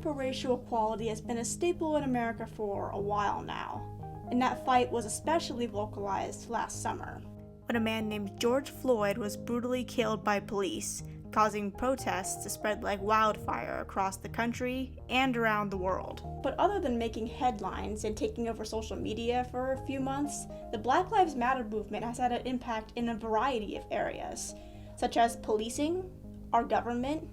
for racial equality has been a staple in America for a while now, and that fight was especially vocalized last summer, when a man named George Floyd was brutally killed by police, causing protests to spread like wildfire across the country and around the world. But other than making headlines and taking over social media for a few months, the Black Lives Matter movement has had an impact in a variety of areas, such as policing, our government,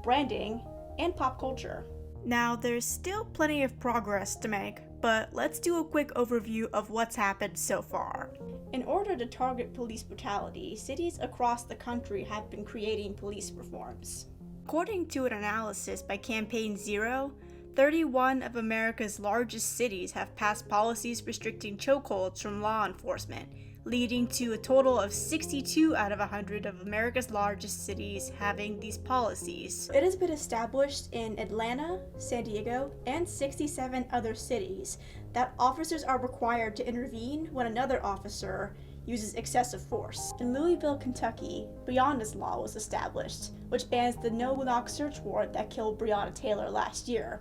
branding, and pop culture. Now, there's still plenty of progress to make, but let's do a quick overview of what's happened so far. In order to target police brutality, cities across the country have been creating police reforms. According to an analysis by Campaign Zero, 31 of America's largest cities have passed policies restricting chokeholds from law enforcement, leading to a total of 62 out of 100 of America's largest cities having these policies. It has been established in Atlanta, San Diego, and 67 other cities that officers are required to intervene when another officer uses excessive force. In Louisville, Kentucky, Breonna's Law was established, which bans the no-knock search warrant that killed Breonna Taylor last year.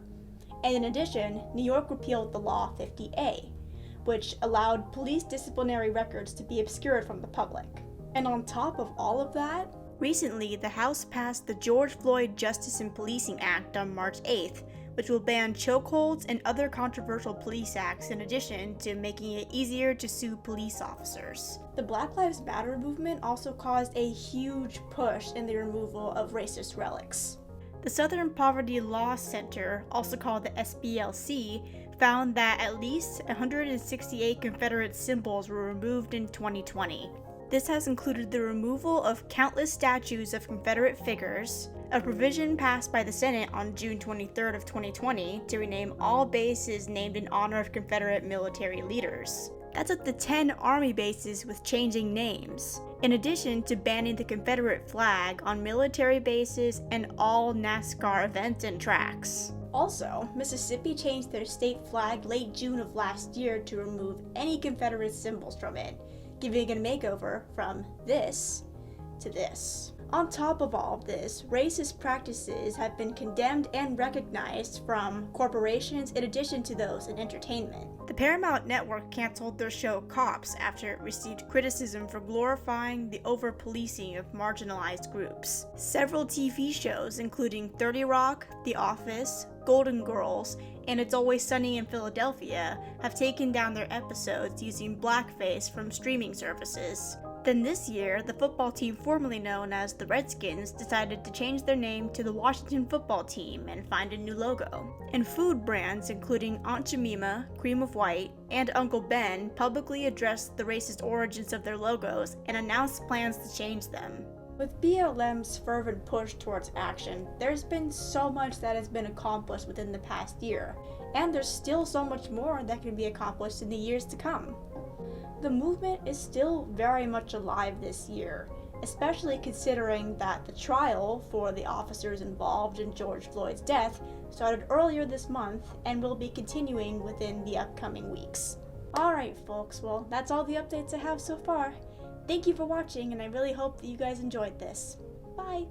And in addition, New York repealed the Law 50A, which allowed police disciplinary records to be obscured from the public. And on top of all of that, recently the House passed the George Floyd Justice in Policing Act on March 8th, which will ban chokeholds and other controversial police acts in addition to making it easier to sue police officers. The Black Lives Matter movement also caused a huge push in the removal of racist relics. The Southern Poverty Law Center, also called the SPLC, found that at least 168 Confederate symbols were removed in 2020. This has included the removal of countless statues of Confederate figures, a provision passed by the Senate on June 23rd of 2020 to rename all bases named in honor of Confederate military leaders. That's up to 10 Army bases with changing names, in addition to banning the Confederate flag on military bases and all NASCAR events and tracks. Also, Mississippi changed their state flag late June of last year to remove any Confederate symbols from it, giving it a makeover from this to this. On top of all of this, racist practices have been condemned and recognized from corporations in addition to those in entertainment. The Paramount Network canceled their show Cops after it received criticism for glorifying the over-policing of marginalized groups. Several TV shows, including 30 Rock, The Office, Golden Girls, and It's Always Sunny in Philadelphia, have taken down their episodes using blackface from streaming services. Then this year, the football team formerly known as the Redskins decided to change their name to the Washington Football Team and find a new logo. And food brands including Aunt Jemima, Cream of White, and Uncle Ben publicly addressed the racist origins of their logos and announced plans to change them. With BLM's fervent push towards action, there's been so much that has been accomplished within the past year, and there's still so much more that can be accomplished in the years to come. The movement is still very much alive this year, especially considering that the trial for the officers involved in George Floyd's death started earlier this month and will be continuing within the upcoming weeks. Alright folks, well that's all the updates I have so far. Thank you for watching and I really hope that you guys enjoyed this. Bye!